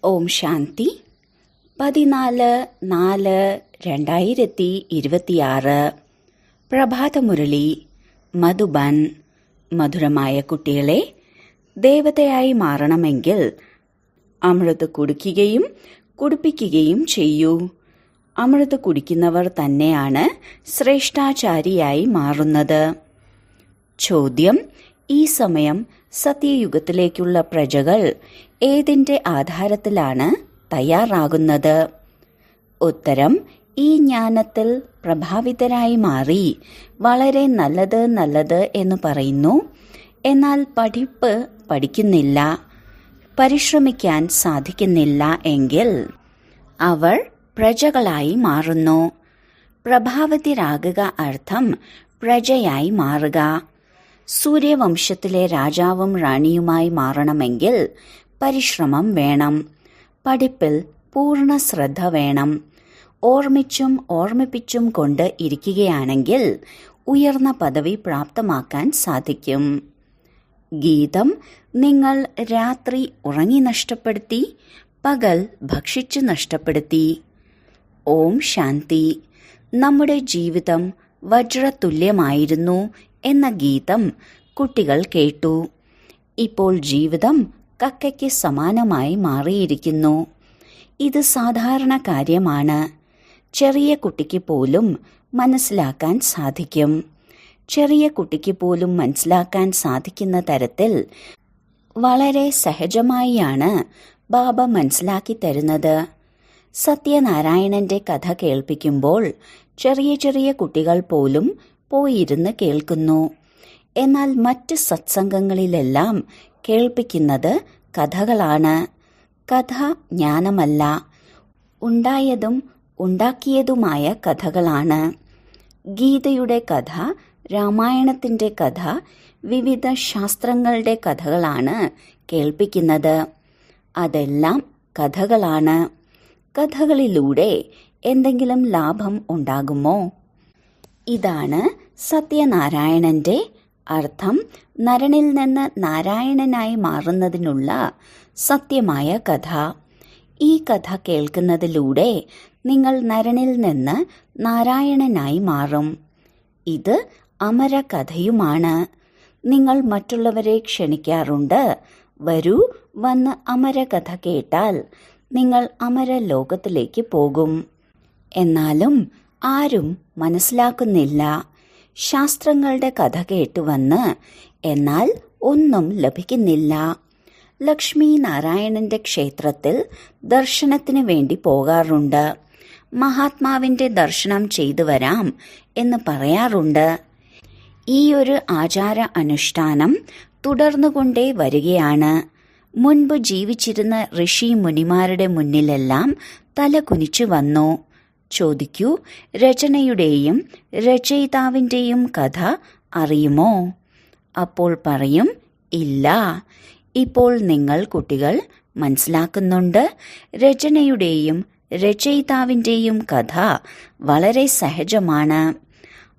ഓം ശാന്തി. 14/4/2026 പ്രഭാതമുരളി മധുബൻ. മധുരമായ കുട്ടികളെ, ദേവതയായി മാറണമെങ്കിൽ അമൃത് കുടിക്കുകയും കുടിപ്പിക്കുകയും ചെയ്യൂ. അമൃത് കുടിക്കുന്നവർ തന്നെയാണ് ശ്രേഷ്ഠാചാരിയായി മാറുന്നത്. ചോദ്യം: ഈ സമയം സത്യയുഗത്തിലേക്കുള്ള പ്രജകൾ ഏതിന്റെ ആധാരത്തിലാണ് തയ്യാറാകുന്നത്? ഉത്തരം: ഈ ജ്ഞാനത്തിൽ പ്രഭാവിതരായി മാറി വളരെ നല്ലത് എന്ന് പറയുന്നു. എന്നാൽ പഠിക്കുന്നില്ല, പരിശ്രമിക്കാൻ സാധിക്കുന്നില്ല എങ്കിൽ അവർ പ്രജകളായി മാറുന്നു. പ്രഭാവിതരാകുക അർത്ഥം പ്രജയായി മാറുക. സൂര്യവംശത്തിലെ രാജാവും റാണിയുമായി മാറണമെങ്കിൽ പരിശ്രമം വേണം. പഠിപ്പിൽ പൂർണ്ണ ശ്രദ്ധ വേണം. ഓർമ്മിച്ചും ഓർമ്മിപ്പിച്ചും കൊണ്ട് ഇരിക്കുകയാണെങ്കിൽ ഉയർന്ന പദവി പ്രാപ്തമാക്കാൻ സാധിക്കും. ഗീതം: നിങ്ങൾ രാത്രി ഉറങ്ങി നഷ്ടപ്പെടുത്തി, പകൽ ഭക്ഷിച്ചു നഷ്ടപ്പെടുത്തി. ഓം ശാന്തി. നമ്മുടെ ജീവിതം വജ്രതുല്യമായിരുന്നു എന്ന ഗീതം കുട്ടികൾ കേട്ടു. ഇപ്പോൾ ജീവിതം കക്കയ്ക്ക് സമാനമായി മാറിയിരിക്കുന്നു. ഇത് സാധാരണ കാര്യമാണ്. ചെറിയ കുട്ടിക്ക് പോലും മനസ്സിലാക്കാൻ സാധിക്കും. ചെറിയ കുട്ടിക്ക് പോലും മനസ്സിലാക്കാൻ സാധിക്കുന്ന തരത്തിൽ വളരെ സഹജമായാണ് ബാബ മനസ്സിലാക്കി തരുന്നത്. സത്യനാരായണന്റെ കഥ കേൾപ്പിക്കുമ്പോൾ ചെറിയ കുട്ടികൾ പോലും പോയിരുന്ന് കേൾക്കുന്നു. എന്നാൽ മറ്റ് സത്സംഗങ്ങളിലെല്ലാം കേൾപ്പിക്കുന്നത് കഥകളാണ്. കഥ ജ്ഞാനമല്ല, ഉണ്ടായതും ഉണ്ടാക്കിയതുമായ കഥകളാണ്. ഗീതയുടെ കഥ, രാമായണത്തിന്റെ കഥ, വിവിധ ശാസ്ത്രങ്ങളുടെ കഥകളാണ് കേൾപ്പിക്കുന്നത്. അതെല്ലാം കഥകളാണ്. കഥകളിലൂടെ എന്തെങ്കിലും ലാഭം ഉണ്ടാകുമോ? ഇതാണ് സത്യനാരായണന്റെ അർത്ഥം. നരനിൽ നിന്ന് നാരായണനായി മാറുന്നതിനുള്ള സത്യമായ കഥ. ഈ കഥ കേൾക്കുന്നതിലൂടെ നിങ്ങൾ നരനിൽ നിന്ന് നാരായണനായി മാറും. ഇത് അമര കഥയുമാണ്. നിങ്ങൾ മറ്റുള്ളവരെ ക്ഷണിക്കാറുണ്ട്, വരൂ, വന്ന് അമര കഥ കേട്ടാൽ നിങ്ങൾ അമര ലോകത്തിലേക്ക് പോകും. എന്നാലും ആരും മനസ്സിലാക്കുന്നില്ല. ശാസ്ത്രങ്ങളുടെ കഥ കേട്ടുവന്ന് എന്നാൽ ഒന്നും ലഭിക്കുന്നില്ല. ലക്ഷ്മി നാരായണന്റെ ക്ഷേത്രത്തിൽ ദർശനത്തിന് വേണ്ടി പോകാറുണ്ട്. മഹാത്മാവിന്റെ ദർശനം ചെയ്തു വരാം എന്ന് പറയാറുണ്ട്. ഈ ഒരു ആചാര അനുഷ്ഠാനം തുടർന്നുകൊണ്ടേ വരികയാണ്. മുൻപ് ജീവിച്ചിരുന്ന ഋഷി മുനിമാരുടെ മുന്നിലെല്ലാം തല കുനിച്ചു വന്നു. ചോദിക്കൂ, രചനയുടെയും രചയിതാവിന്റെയും കഥ അറിയുമോ? അപ്പോൾ പറയും, ഇല്ല. ഇപ്പോൾ നിങ്ങൾ കുട്ടികൾ മനസ്സിലാക്കുന്നുണ്ട്. രചനയുടെയും രചയിതാവിന്റെയും കഥ വളരെ സഹജമാണ്.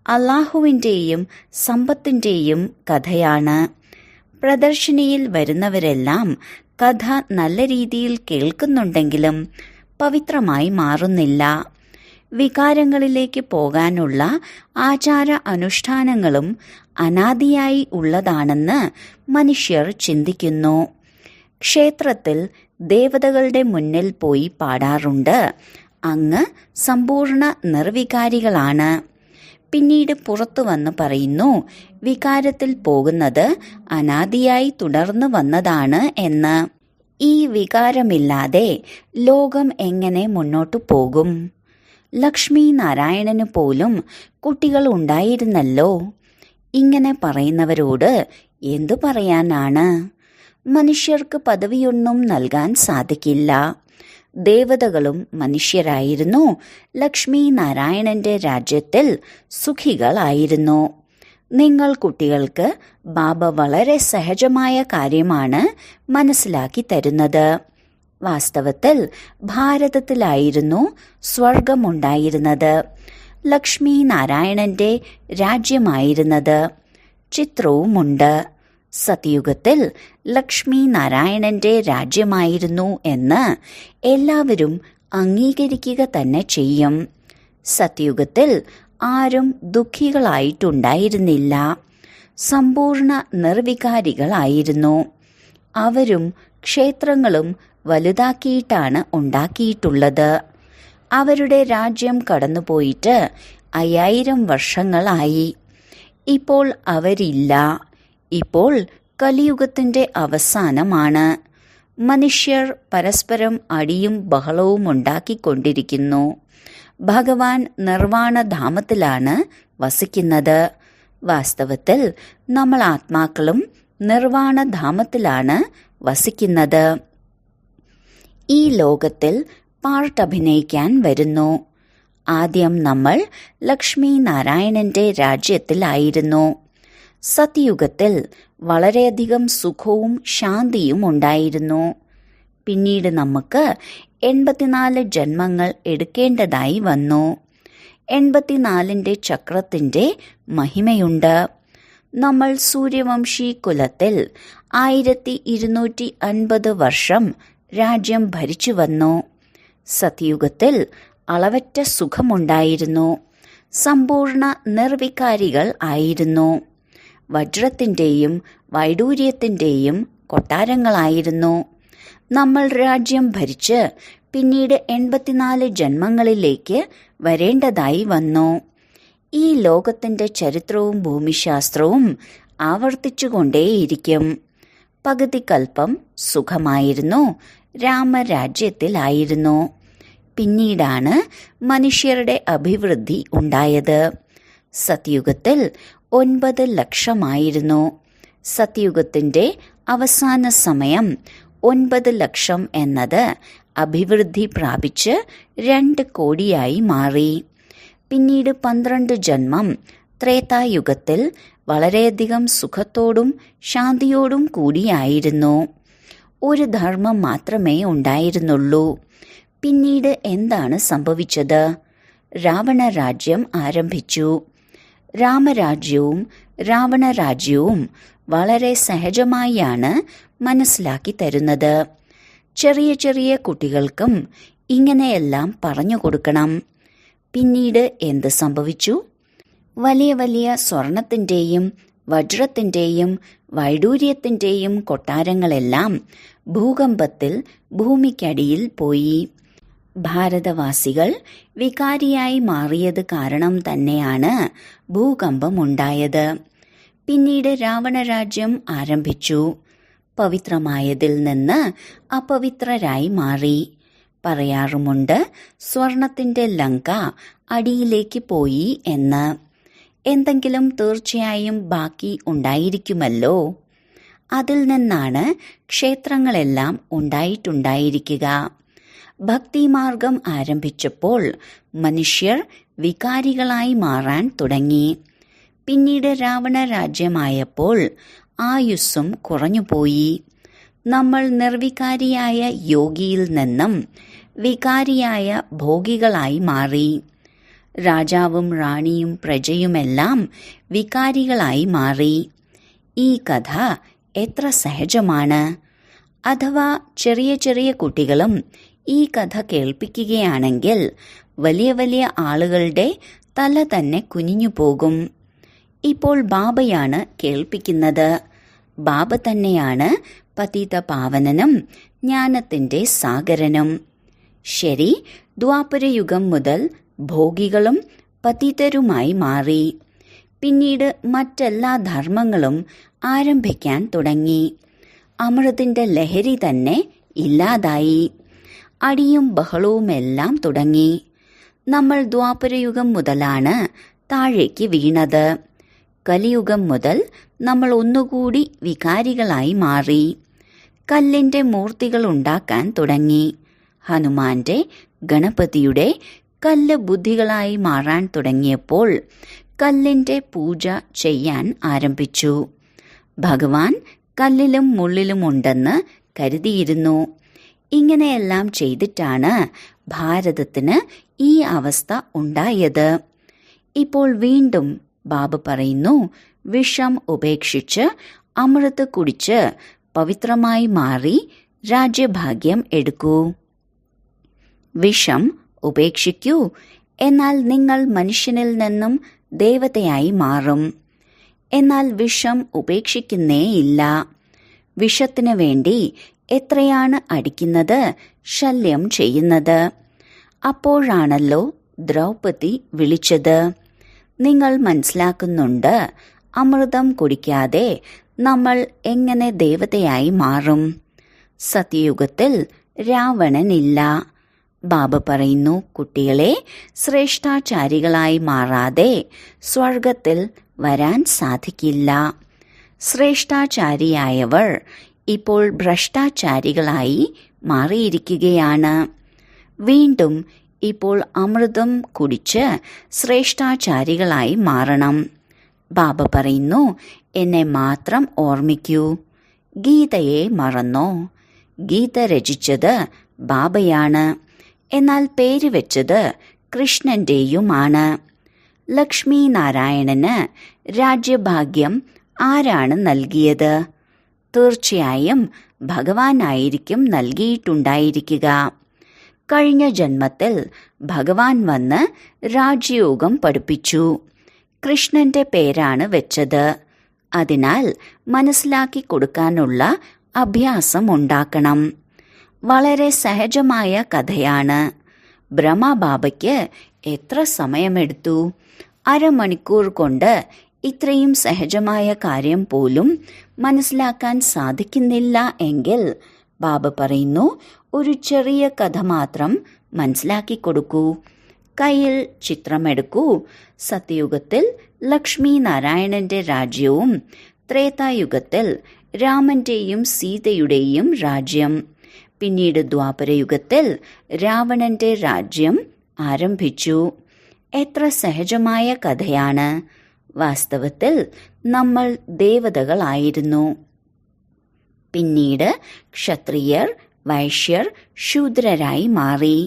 അല്ലാഹുവിന്റെയും സമ്പത്തിന്റെയും കഥയാണ്. പ്രദർശനിയിൽ വരുന്നവരെല്ലാം കഥ നല്ല രീതിയിൽ കേൾക്കുന്നുണ്ടെങ്കിലും പവിത്രമായി മാറുന്നില്ല. വികാരങ്ങളിലേക്ക് പോകാനുള്ള ആചാര അനുഷ്ഠാനങ്ങളും അനാദിയായി ഉള്ളതാണെന്ന് മനുഷ്യർ ചിന്തിക്കുന്നു. ക്ഷേത്രത്തിൽ ദേവതകളുടെ മുന്നിൽ പോയി പാടാറുണ്ട്, അങ്ങ് സമ്പൂർണ്ണ നിർവികാരികളാണ്. പിന്നീട് പുറത്തു വന്ന് പറയുന്നു, വികാരത്തിൽ പോകുന്നത് അനാദിയായി തുടർന്നു വന്നതാണ് എന്ന്. ഈ വികാരമില്ലാതെ ലോകം എങ്ങനെ മുന്നോട്ടു പോകും? ലക്ഷ്മി നാരായണന് പോലും കുട്ടികൾ ഉണ്ടായിരുന്നല്ലോ. ഇങ്ങനെ പറയുന്നവരോട് എന്തു പറയാനാണ്? മനുഷ്യർക്ക് പദവിയൊന്നും നൽകാൻ സാധിക്കില്ല. ദേവതകളും മനുഷ്യരായിരുന്നു. ലക്ഷ്മി നാരായണന്റെ രാജ്യത്തിൽ സുഖികളായിരുന്നു. നിങ്ങൾ കുട്ടികൾക്ക് ബാബ വളരെ സഹജമായ കാര്യമാണ് മനസ്സിലാക്കി തരുന്നത്. വാസ്തവത്തിൽ ഭാരതത്തിലായിരുന്നു സ്വർഗമുണ്ടായിരുന്നത്. ലക്ഷ്മി നാരായണന്റെ രാജ്യമായിരുന്നത്. ചിത്രവുമുണ്ട്. സത്യയുഗത്തിൽ ലക്ഷ്മി നാരായണന്റെ രാജ്യമായിരുന്നു എന്ന് എല്ലാവരും അംഗീകരിക്കുക തന്നെ ചെയ്യും. സത്യയുഗത്തിൽ ആരും ദുഃഖികളായിട്ടുണ്ടായിരുന്നില്ല. സമ്പൂർണ്ണ നിർവികാരികളായിരുന്നു. അവരും ക്ഷേത്രങ്ങളും വലുതാക്കിയിട്ടാണ് ഉണ്ടാക്കിയിട്ടുള്ളത്. അവരുടെ രാജ്യം കടന്നുപോയിട്ട് 5000 വർഷങ്ങളായി. ഇപ്പോൾ അവരില്ല. ഇപ്പോൾ കലിയുഗത്തിന്റെ അവസാനമാണ്. മനുഷ്യർ പരസ്പരം അടിയും ബഹളവും ഉണ്ടാക്കിക്കൊണ്ടിരിക്കുന്നു. ഭഗവാൻ നിർവാണധാമത്തിലാണ് വസിക്കുന്നത്. വാസ്തവത്തിൽ നമ്മൾ ആത്മാക്കളും നിർവാണധാമത്തിലാണ് വസിക്കുന്നത്. ഈ ലോകത്തിൽ പാർട്ട് അഭിനയിക്കാൻ വരുന്നു. ആദ്യം നമ്മൾ ലക്ഷ്മി നാരായണന്റെ രാജ്യത്തിലായിരുന്നു. സത്യയുഗത്തിൽ വളരെയധികം സുഖവും ശാന്തിയും ഉണ്ടായിരുന്നു. പിന്നീട് നമുക്ക് 84 ജന്മങ്ങൾ എടുക്കേണ്ടതായി വന്നു. 84ന്റെ ചക്രത്തിന്റെ മഹിമയുണ്ട്. നമ്മൾ സൂര്യവംശി കുലത്തിൽ 1250 വർഷം രാജ്യം ഭരിച്ചു വന്നു. സത്യയുഗത്തിൽ അളവറ്റ സുഖമുണ്ടായിരുന്നു. സമ്പൂർണ്ണ നിർവികാരികൾ ആയിരുന്നു. വജ്രത്തിന്റെയും വൈഡൂര്യത്തിന്റെയും കൊട്ടാരങ്ങളായിരുന്നു. നമ്മൾ രാജ്യം ഭരിച്ച് പിന്നീട് 84 ജന്മങ്ങളിലേക്ക് വരേണ്ടതായി വന്നു. ഈ ലോകത്തിന്റെ ചരിത്രവും ഭൂമിശാസ്ത്രവും ആവർത്തിച്ചുകൊണ്ടേയിരിക്കും. പകുതി കൽപ്പം സുഖമായിരുന്നു, രാമരാജ്യത്തിലായിരുന്നു. പിന്നീടാണ് മനുഷ്യരുടെ അഭിവൃദ്ധി ഉണ്ടായത്. സത്യയുഗത്തിൽ 9 ലക്ഷമായിരുന്നു. സത്യയുഗത്തിന്റെ അവസാന സമയം 9 ലക്ഷം എന്നത് അഭിവൃദ്ധി പ്രാപിച്ച് 2 കോടിയായി മാറി. പിന്നീട് 12 ജന്മം ത്രേതായുഗത്തിൽ വളരെയധികം സുഖത്തോടും ശാന്തിയോടും കൂടിയായിരുന്നു. ഒരു ധർമ്മം മാത്രമേ ഉണ്ടായിരുന്നുള്ളൂ. പിന്നീട് എന്താണ് സംഭവിച്ചത്? രാവണരാജ്യം ആരംഭിച്ചു. രാമരാജ്യവും രാവണരാജ്യവും വളരെ സഹജമായാണ് മനസ്സിലാക്കി തരുന്നത്. ചെറിയ ചെറിയ കുട്ടികൾക്കും ഇങ്ങനെയെല്ലാം പറഞ്ഞു കൊടുക്കണം. പിന്നീട് എന്ത് സംഭവിച്ചു? വലിയ വലിയ സ്വർണത്തിന്റെയും വജ്രത്തിന്റെയും വൈഡൂര്യത്തിന്റെയും കൊട്ടാരങ്ങളെല്ലാം ഭൂകമ്പത്തിൽ ഭൂമിക്കടിയിൽ പോയി. ഭാരതവാസികൾ വികാരിയായി മാറിയത് കാരണം തന്നെയാണ് ഭൂകമ്പമുണ്ടായത്. പിന്നീട് രാവണരാജ്യം ആരംഭിച്ചു. പവിത്രമായതിൽ നിന്ന് അപവിത്രരായി മാറി. പറയാറുമുണ്ട്, സ്വർണത്തിന്റെ ലങ്ക അടിയിലേക്ക് പോയി എന്ന്. എന്തെങ്കിലും തീർച്ചയായും ബാക്കി ഉണ്ടായിരിക്കുമല്ലോ. അതിൽ നിന്നാണ് ക്ഷേത്രങ്ങളെല്ലാം ഉണ്ടായിട്ടുണ്ടായിരിക്കുക. ഭക്തിമാർഗം ആരംഭിച്ചപ്പോൾ മനുഷ്യർ വികാരികളായി മാറാൻ തുടങ്ങി. പിന്നീട് രാവണരാജ്യമായപ്പോൾ ആയുസ്സും കുറഞ്ഞുപോയി. നമ്മൾ നിർവികാരിയായ യോഗിയിൽ നിന്നും വികാരിയായ ഭോഗികളായി മാറി. രാജാവും റാണിയും പ്രജയുമെല്ലാം വികാരികളായി മാറി. ഈ കഥ എത്ര സഹജമാണ്. അഥവാ ചെറിയ ചെറിയ കുട്ടികളും ഈ കഥ കേൾപ്പിക്കുകയാണെങ്കിൽ വലിയ വലിയ ആളുകളുടെ തല തന്നെ കുനിഞ്ഞു പോകും. ഇപ്പോൾ ബാബയാണ് കേൾപ്പിക്കുന്നത്. ബാബ തന്നെയാണ് പതിത പാവനനും ജ്ഞാനത്തിന്റെ സാഗരനും. ശരി, ദ്വാപരയുഗം മുതൽ ഭോഗികളും പതിതരുമായി മാറി. പിന്നീട് മറ്റെല്ലാ ധർമ്മങ്ങളും ആരംഭിക്കാൻ തുടങ്ങി. അമൃതിന്റെ ലഹരി തന്നെ ഇല്ലാതായി. അടിയും ബഹളവുമെല്ലാം തുടങ്ങി. നമ്മൾ ദ്വാപരയുഗം മുതലാണ് താഴേക്ക് വീണത്. കലിയുഗം മുതൽ നമ്മൾ ഒന്നുകൂടി വികാരികളായി മാറി. കല്ലിന്റെ മൂർത്തികൾ ഉണ്ടാക്കാൻ തുടങ്ങി. ഹനുമാന്റെ, ഗണപതിയുടെ കല്ല് ബുദ്ധികളായി മാറാൻ തുടങ്ങിയപ്പോൾ കല്ലിന്റെ പൂജ ചെയ്യാൻ ആരംഭിച്ചു. ഭഗവാൻ കല്ലിലും മുള്ളിലുമുണ്ടെന്ന് കരുതിയിരുന്നു. ഇങ്ങനെയെല്ലാം ചെയ്തിട്ടാണ് ഭാരതത്തിന് ഈ അവസ്ഥ ഉണ്ടായത്. ഇപ്പോൾ വീണ്ടും ബാബ പറയുന്നു, വിഷം ഉപേക്ഷിച്ച് അമൃത് കുടിച്ച് പവിത്രമായി മാറി രാജ്യഭാഗ്യം എടുക്കൂ. വിഷം ഉപേക്ഷിക്കൂ, എന്നാൽ നിങ്ങൾ മനുഷ്യനിൽ നിന്നും ദേവതയായി മാറും. എന്നാൽ വിഷം ഉപേക്ഷിക്കുന്നേയില്ല. വിഷത്തിനു വേണ്ടി എത്രയാണ് അടിക്കുന്നത്, ശല്യം ചെയ്യുന്നത്. അപ്പോഴാണല്ലോ ദ്രൗപദി വിളിച്ചത്. നിങ്ങൾ മനസ്സിലാക്കുന്നുണ്ട്, അമൃതം കുടിക്കാതെ നമ്മൾ എങ്ങനെ ദേവതയായി മാറും? സത്യയുഗത്തിൽ രാവണനില്ല. ബാബ പറയുന്നു, കുട്ടികളെ, ശ്രേഷ്ഠാചാരികളായി മാറാതെ സ്വർഗത്തിൽ വരാൻ സാധിക്കില്ല. ശ്രേഷ്ഠാചാരിയായവർ ഇപ്പോൾ ഭ്രഷ്ടാചാരികളായി മാറിയിരിക്കുകയാണ്. വീണ്ടും ഇപ്പോൾ അമൃതം കുടിച്ച് ശ്രേഷ്ഠാചാരികളായി മാറണം. ബാബ പറയുന്നു, എന്നെ മാത്രം ഓർമ്മിക്കൂ. ഗീതയെ മറന്നോ? ഗീത രചിച്ചത് ബാബയാണ്, എന്നാൽ പേര് വെച്ചത് കൃഷ്ണന്റെയുമാണ്. ലക്ഷ്മി നാരായണന് രാജ്യഭാഗ്യം ആരാണ് നൽകിയത്? തീർച്ചയായും ഭഗവാനായിരിക്കും നൽകിയിട്ടുണ്ടായിരിക്കുക. കഴിഞ്ഞ ജന്മത്തിൽ ഭഗവാൻ വന്ന് രാജയോഗം പഠിപ്പിച്ചു. കൃഷ്ണന്റെ പേരാണ് വെച്ചത്. അതിനാൽ മനസ്സിലാക്കി കൊടുക്കാനുള്ള അഭ്യാസം ഉണ്ടാക്കണം. വളരെ സഹജമായ കഥയാണ്. ബ്രഹ്മബാബയ്ക്ക് എത്ര സമയമെടുത്തു? അരമണിക്കൂർ കൊണ്ട് ഇത്രയും സഹജമായ കാര്യം പോലും മനസ്സിലാക്കാൻ സാധിക്കുന്നില്ല എങ്കിൽ ബാബ പറയുന്നു, ഒരു ചെറിയ കഥ മാത്രം മനസ്സിലാക്കി കൊടുക്കൂ. കയ്യിൽ ചിത്രമെടുക്കൂ. സത്യയുഗത്തിൽ ലക്ഷ്മി നാരായണന്റെ രാജ്യവും ത്രേതായുഗത്തിൽ രാമന്റെയും സീതയുടെയും രാജ്യം, പിന്നീട് ദ്വാപരയുഗത്തിൽ രാവണന്റെ രാജ്യം ആരംഭിച്ചു. എത്ര സഹജമായ കഥയാണ്. വാസ്തവത്തിൽ നമ്മൾ ദേവതകളായിരുന്നു. പിന്നീട് ക്ഷത്രിയർ, വൈശ്യർ, ശൂദ്രരായി മാറി.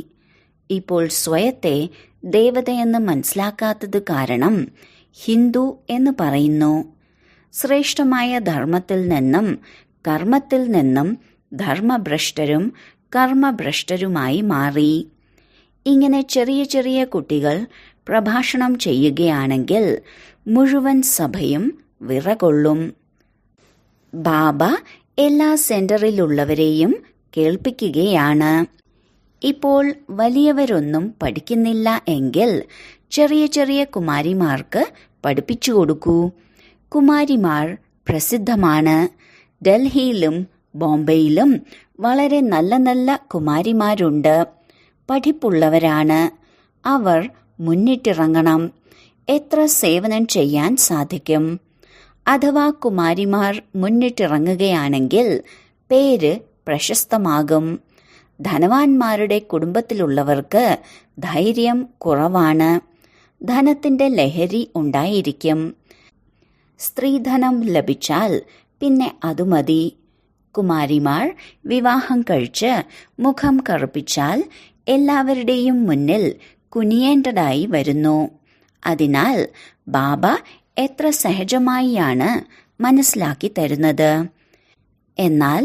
ഇപ്പോൾ സ്വയത്തെ ദേവതയെന്ന് മനസ്സിലാക്കാത്തത് കാരണം ഹിന്ദു എന്ന് പറയുന്നു. ശ്രേഷ്ഠമായ ധർമ്മത്തിൽ നിന്നും കർമ്മത്തിൽ നിന്നും ധർമ്മഭ്രഷ്ടരും കർമ്മഭ്രഷ്ടരുമായി മാറി. ഇങ്ങനെ ചെറിയ ചെറിയ കുട്ടികൾ പ്രഭാഷണം ചെയ്യുകയാണെങ്കിൽ മുഴുവൻ സഭയും വിറകൊള്ളും. ബാബ എല്ലാ സെന്ററിലുള്ളവരെയും കേൾപ്പിക്കുകയാണ്. ഇപ്പോൾ വലിയവരൊന്നും പഠിക്കുന്നില്ല എങ്കിൽ ചെറിയ ചെറിയ കുമാരിമാർക്ക് പഠിപ്പിച്ചു കൊടുക്കൂ. കുമാരിമാർ പ്രസിദ്ധമാണ്. ഡൽഹിയിലും ബോംബെയിലും വളരെ നല്ല നല്ല കുമാരിമാരുണ്ട്. പഠിപ്പുള്ളവരാണ്. അവർ മുന്നിട്ടിറങ്ങണം. എത്ര സേവനം ചെയ്യാൻ സാധിക്കും? അഥവാ കുമാരിമാർ മുന്നിട്ടിറങ്ങുകയാണെങ്കിൽ പേര് പ്രശസ്തമാകും. ധനവാന്മാരുടെ കുടുംബത്തിലുള്ളവർക്ക് ധൈര്യം കുറവാണ്. ധനത്തിന്റെ ലഹരി ഉണ്ടായിരിക്കും. സ്ത്രീധനം ലഭിച്ചാൽ പിന്നെ അതു മതി. കുമാരിമാർ വിവാഹം കഴിച്ച് മുഖം കറുപ്പിച്ചാൽ എല്ലാവരുടെയും മുന്നിൽ കുനിയേണ്ടതായി വരുന്നു. അതിനാൽ ബാബ എത്ര സഹജമായാണ് മനസ്സിലാക്കി തരുന്നത്. എന്നാൽ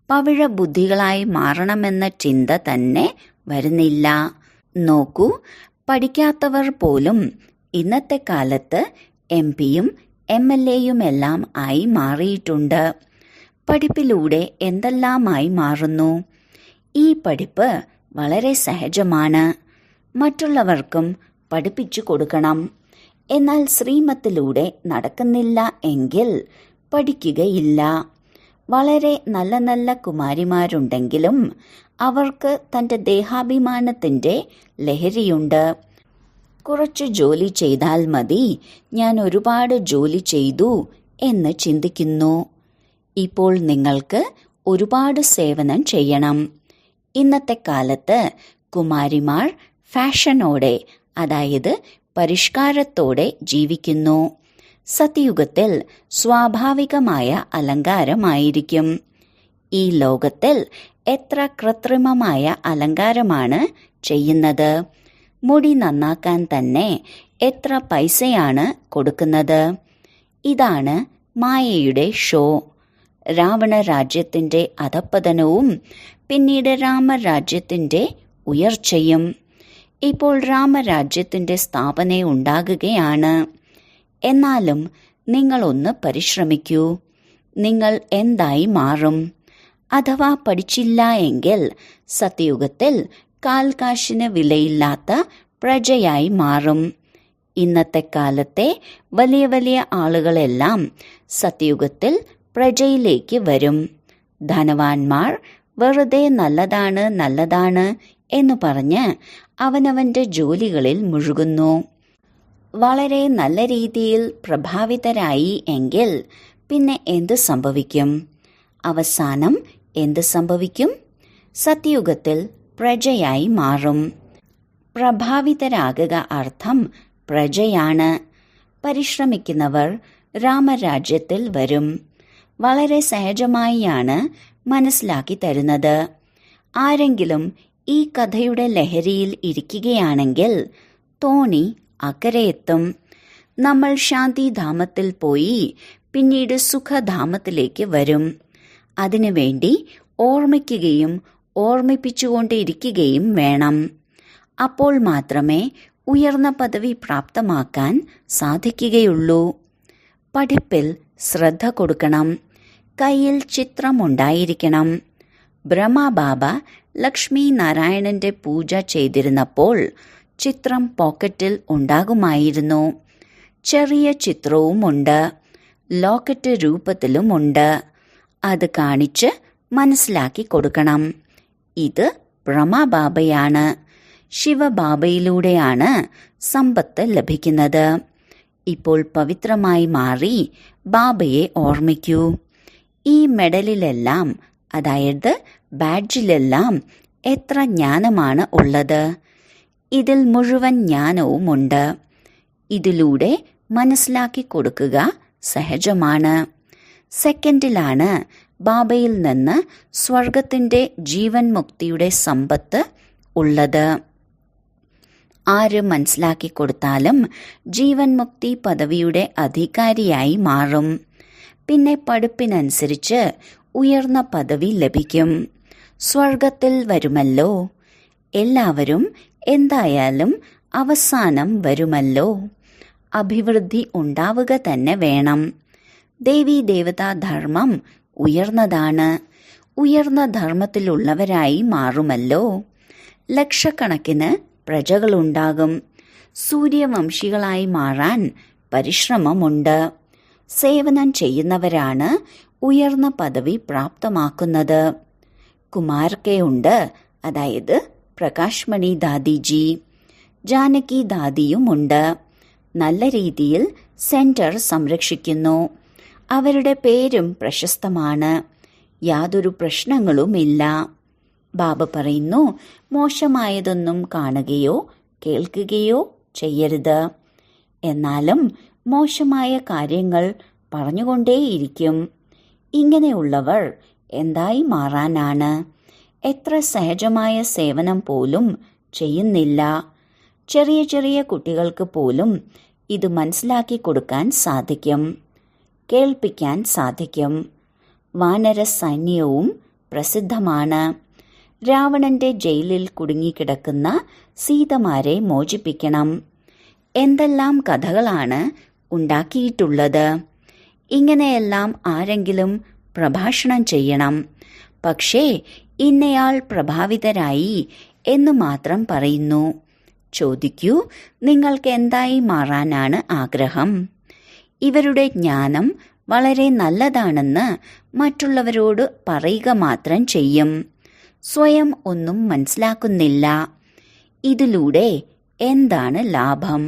പവിഴ ബുദ്ധികളായി മാറണമെന്ന ചിന്ത തന്നെ വരുന്നില്ല. നോക്കൂ, പഠിക്കാത്തവർ പോലും ഇന്നത്തെ കാലത്ത് MP-യും MLA-യുമെല്ലാം ആയി മാറിയിട്ടുണ്ട്. പഠിപ്പിലൂടെ എന്തെല്ലാമായി മാറുന്നു. ഈ പഠിപ്പ് വളരെ സഹജമാണ്. മറ്റുള്ളവർക്കും പഠിപ്പിച്ചു കൊടുക്കണം. എന്നാൽ ശ്രീമത്തിലൂടെ നടക്കുന്നില്ല എങ്കിൽ പഠിക്കുകയില്ല. വളരെ നല്ല നല്ല കുമാരിമാരുണ്ടെങ്കിലും അവർക്ക് തന്റെ ദേഹാഭിമാനത്തിന്റെ ലഹരിയുണ്ട്. കുറച്ച് ജോലി ചെയ്താൽ മതി, ഞാൻ ഒരുപാട് ജോലി ചെയ്തു എന്ന് ചിന്തിക്കുന്നു. ഇപ്പോൾ നിങ്ങൾക്ക് ഒരുപാട് സേവനം ചെയ്യണം. ഇന്നത്തെ കാലത്ത് കുമാരിമാർ ഫാഷനോടെ, അതായത് പരിഷ്കാരത്തോടെ ജീവിക്കുന്നു. സത്യയുഗത്തിൽ സ്വാഭാവികമായ അലങ്കാരമായിരിക്കും. ഈ ലോകത്തിൽ എത്ര കൃത്രിമമായ അലങ്കാരമാണ് ചെയ്യുന്നത്. മുടി നന്നാക്കാൻ തന്നെ എത്ര പൈസയാണ് കൊടുക്കുന്നത്. ഇതാണ് മായയുടെ ഷോ. രാവണ രാജ്യത്തിന്റെ അധപ്പതനവും പിന്നീട് രാമരാജ്യത്തിന്റെ ഉയർച്ചയും. ഇപ്പോൾ രാമരാജ്യത്തിന്റെ സ്ഥാപന ഉണ്ടാകുകയാണ്. എന്നാലും നിങ്ങളൊന്ന് പരിശ്രമിക്കൂ. നിങ്ങൾ എന്തായി മാറും? അഥവാ പഠിച്ചില്ല എങ്കിൽ സത്യയുഗത്തിൽ കാൽകാശിന് വിലയില്ലാത്ത പ്രജയായി മാറും. ഇന്നത്തെ കാലത്തെ വലിയ വലിയ ആളുകളെല്ലാം സത്യയുഗത്തിൽ പ്രജയിലേക്ക് വരും. ധനവാന്മാർ വെറുതെ നല്ലതാണ് നല്ലതാണ് എന്ന് പറഞ്ഞ് അവനവന്റെ ജോലികളിൽ മുഴുകുന്നു. വളരെ നല്ല രീതിയിൽ പ്രഭാവിതരായി എങ്കിൽ പിന്നെ എന്ത് സംഭവിക്കും? അവസാനം എന്ത് സംഭവിക്കും? സത്യയുഗത്തിൽ പ്രജയായി മാറും. പ്രഭാവിതരാകുക അർത്ഥം പ്രജയാണ്. പരിശ്രമിക്കുന്നവർ രാമരാജ്യത്തിൽ വരും. വളരെ സഹജമായാണ് മനസ്സിലാക്കി തരുന്നത്. ആരെങ്കിലും ഈ കഥയുടെ ലഹരിയിൽ ഇരിക്കുകയാണെങ്കിൽ തോണി അക്കരയെത്തും. നമ്മൾ ശാന്തിധാമത്തിൽ പോയി പിന്നീട് സുഖധാമത്തിലേക്ക് വരും. അതിനുവേണ്ടി ഓർമ്മിക്കുകയും ഓർമ്മിപ്പിച്ചുകൊണ്ടിരിക്കുകയും വേണം. അപ്പോൾ മാത്രമേ ഉയർന്ന പദവി പ്രാപ്തമാക്കാൻ സാധിക്കുകയുള്ളൂ. പഠിപ്പിൽ ശ്രദ്ധ കൊടുക്കണം. കയ്യിൽ ചിത്രമുണ്ടായിരിക്കണം. ബ്രഹ്മബാബ ലക്ഷ്മി നാരായണന്റെ പൂജ ചെയ്തിരുന്നപ്പോൾ ചിത്രം പോക്കറ്റിൽ ഉണ്ടാകുമായിരുന്നു. ചെറിയ ചിത്രവുമുണ്ട്, ലോക്കറ്റ് രൂപത്തിലുമുണ്ട്. അത് കാണിച്ച് മനസ്സിലാക്കി കൊടുക്കണം. ഇത് ബ്രഹ്മബാബയാണ്. ശിവബാബയിലൂടെയാണ് സമ്പത്ത് ലഭിക്കുന്നത്. ഇപ്പോൾ പവിത്രമായി മാറി ബാബയെ ഓർമ്മിക്കൂ. ഈ മെഡലിലെല്ലാം, അതായത് ബാഡ്ജിലെല്ലാം എത്ര ജ്ഞാനമാണ് ഉള്ളത്. ഇതിൽ മുഴുവൻ ജ്ഞാനവുമുണ്ട്. ഇതിലൂടെ മനസ്സിലാക്കി കൊടുക്കുക സഹജമാണ്. സെക്കൻഡിലാണ് ബാബയിൽ നിന്ന് സ്വർഗത്തിന്റെ ജീവൻ മുക്തിയുടെ സമ്പത്ത് ഉള്ളത്. ആര് മനസ്സിലാക്കി കൊടുത്താലും ജീവൻ മുക്തി പദവിയുടെ അധികാരിയായി മാറും. പിന്നെ പഠിപ്പിനനുസരിച്ച് ഉയർന്ന പദവി ലഭിക്കും. സ്വർഗത്തിൽ വരുമല്ലോ. എല്ലാവരും എന്തായാലും അവസാനം വരുമല്ലോ. അഭിവൃദ്ധി ഉണ്ടാവുക തന്നെ വേണം. ദേവീ ദേവതാ ധർമ്മം ഉയർന്നതാണ്. ഉയർന്ന ധർമ്മത്തിലുള്ളവരായി മാറുമല്ലോ. ലക്ഷക്കണക്കിന് പ്രജകളുണ്ടാകും. സൂര്യവംശികളായി മാറാൻ പരിശ്രമമുണ്ട്. സേവനം ചെയ്യുന്നവരാണ് ഉയർന്ന പദവി പ്രാപ്തമാക്കുന്നത്. കുമാർക്കയുണ്ട്, അതായത് പ്രകാശ്മണി ദാദിജി. ജാനകി ദാദിയുമുണ്ട്. നല്ല രീതിയിൽ സെന്റർ സംരക്ഷിക്കുന്നു. അവരുടെ പേരും പ്രശസ്തമാണ്. യാതൊരു പ്രശ്നങ്ങളുമില്ല. ബാബ പറയുന്നു, മോശമായതൊന്നും കാണുകയോ കേൾക്കുകയോ ചെയ്യരുത്. എന്നാലും മോശമായ കാര്യങ്ങൾ പറഞ്ഞുകൊണ്ടേയിരിക്കും. ഇങ്ങനെയുള്ളവർ എന്തായി മാറാനാണ്? എത്ര സഹജമായ സേവനം പോലും ചെയ്യുന്നില്ല. ചെറിയ ചെറിയ കുട്ടികൾക്ക് പോലും ഇത് മനസ്സിലാക്കി കൊടുക്കാൻ സാധിക്കും, കേൾപ്പിക്കാൻ സാധിക്കും. വാനര സൈന്യവും പ്രസിദ്ധമാണ്. രാവണന്റെ ജയിലിൽ കുടുങ്ങിക്കിടക്കുന്ന സീതമാരെ മോചിപ്പിക്കണം. എന്തെല്ലാം കഥകളാണ് ഉണ്ടാക്കിയിട്ടുള്ളത്. ഇങ്ങനെയെല്ലാം ആരെങ്കിലും പ്രഭാഷണം ചെയ്യണം. പക്ഷേ ഇന്നയാൾ പ്രഭാവിതരായി എന്ന് മാത്രം പറയുന്നു. ചോദിക്കൂ, നിങ്ങൾക്ക് എന്തായി മാറാനാണ് ആഗ്രഹം? ഇവരുടെ ജ്ഞാനം വളരെ നല്ലതാണെന്ന് മറ്റുള്ളവരോട് പറയുക മാത്രം ചെയ്യും. സ്വയം ഒന്നും മനസ്സിലാക്കുന്നില്ല. ഇതിലൂടെ എന്താണ് ലാഭം?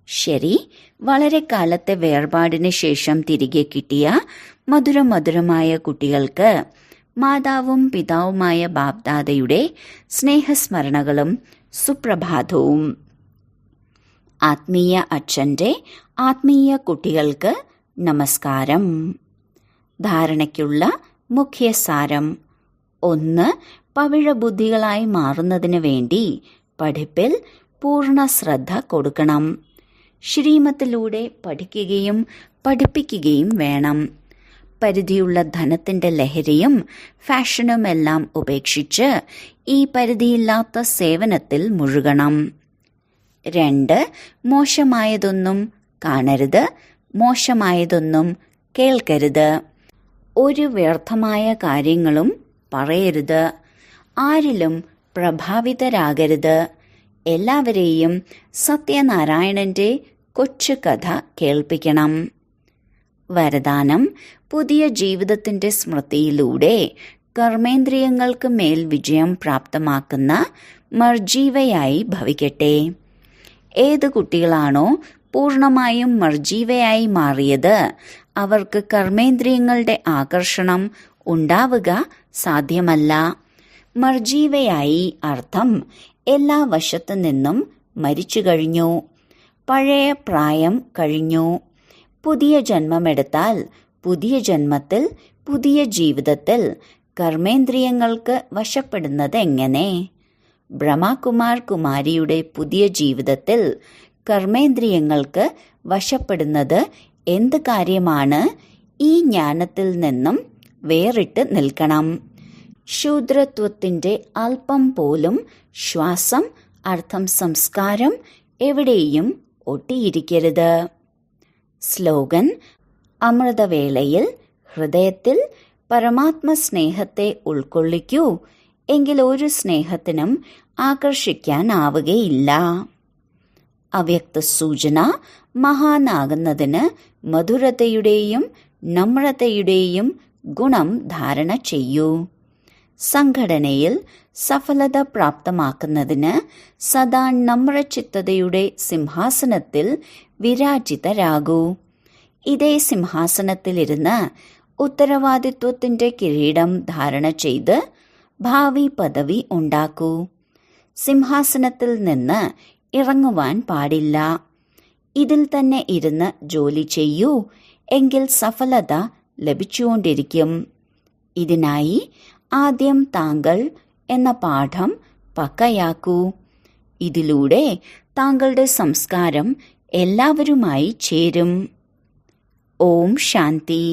ശരി, വളരെ കാലത്തെ വേർപാടിന് ശേഷം തിരികെ കിട്ടിയ മധുരമധുരമായ കുട്ടികൾക്ക് മാതാവും പിതാവുമായ ബാപ്ദാദയുടെ സ്നേഹസ്മരണകളും സുപ്രഭാതവും. ആത്മീയ അച്ഛന്റെ ആത്മീയ കുട്ടികൾക്ക് നമസ്കാരം. ധാരണയ്ക്കുള്ള മുഖ്യസാരം: 1. പവിഴബുദ്ധികളായി മാറുന്നതിന് വേണ്ടി പഠിപ്പിൽ പൂർണ്ണ ശ്രദ്ധ കൊടുക്കണം. ശ്രീമത്തിലൂടെ പഠിക്കുകയും പഠിപ്പിക്കുകയും വേണം. പരിധിയുള്ള ധനത്തിന്റെ ലഹരിയും ഫാഷനുമെല്ലാം ഉപേക്ഷിച്ച് ഈ പരിധിയില്ലാത്ത സേവനത്തിൽ മുഴുകണം. 2. മോശമായതൊന്നും കാണരുത്, മോശമായതൊന്നും കേൾക്കരുത്. ഒരു വ്യർത്ഥമായ കാര്യങ്ങളും പറയരുത്. ആരിലും പ്രഭാവിതരാകരുത്. എല്ലാവരെയും സത്യനാരായണന്റെ കൊച്ചു കഥ കേൾപ്പിക്കണം. വരദാനം: പുതിയ ജീവിതത്തിന്റെ സ്മൃതിയിലൂടെ കർമ്മേന്ദ്രിയങ്ങൾക്ക് മേൽ വിജയം പ്രാപ്തമാക്കുന്ന മർജീവയായി ഭവിക്കട്ടെ. ഏത് കുട്ടികളാണോ പൂർണമായും മർജീവയായി മാറിയത് അവർക്ക് കർമ്മേന്ദ്രിയങ്ങളുടെ ആകർഷണം ഉണ്ടാവുക സാധ്യമല്ല. മർജീവയായി അർത്ഥം എല്ലാ വശത്തു നിന്നും മരിച്ചു കഴിഞ്ഞു, പഴയ പ്രായം കഴിഞ്ഞു. പുതിയ ജന്മമെടുത്താൽ പുതിയ ജന്മത്തിൽ പുതിയ ജീവിതത്തിൽ കർമ്മേന്ദ്രിയങ്ങൾക്ക് വശപ്പെടുന്നത് എങ്ങനെ? ബ്രഹ്മകുമാർ കുമാരിയുടെ പുതിയ ജീവിതത്തിൽ കർമ്മേന്ദ്രിയങ്ങൾക്ക് വശപ്പെടുന്നത് എന്ത് കാര്യമാണ്? ഈ ജ്ഞാനത്തിൽ നിന്നും വേറിട്ട് നിൽക്കണം. ശൂദ്രത്വത്തിന്റെ അല്പം പോലും ശ്വാസം, അർത്ഥം സംസ്കാരം എവിടെയും ഒട്ടിയിരിക്കരുത്. സ്ലോഗൻ: അമൃതവേളയിൽ ഹൃദയത്തിൽ പരമാത്മ സ്നേഹത്തെ ഉൾക്കൊള്ളിക്കൂ, എങ്കിൽ ഒരു സ്നേഹത്തിനും ആകർഷിക്കാനാവുകയില്ല. അവ്യക്ത സൂചന: മഹാനാകുന്നതിന് മധുരതയുടെയും നമ്രതയുടെയും ഗുണം ധാരണ ചെയ്യൂ. സംഘടനയിൽ സഫലത പ്രാപ്തമാക്കുന്നതിന് സദാ നമ്രചിത്തതയുടെ സിംഹാസനത്തിൽ വിരാജിതരാകൂ. ഇതേ സിംഹാസനത്തിലിരുന്ന് ഉത്തരവാദിത്വത്തിന്റെ കിരീടം ധാരണ ചെയ്ത് ഭാവി പദവി ഉണ്ടാക്കൂ. സിംഹാസനത്തിൽ നിന്ന് ഇറങ്ങുവാൻ പാടില്ല. ഇതിൽ തന്നെ ഇരുന്ന് ജോലി ചെയ്യൂ, എങ്കിൽ സഫലത ലഭിച്ചുകൊണ്ടിരിക്കും. ഇതിനായി ആദ്യം താങ്കൾ എന്ന പാഠം പക്കയാക്കൂ. ഇതിലൂടെ താങ്കളുടെ സംസ്കാരം എല്ലാവരുമായി ചേരും. ഓം ശാന്തി.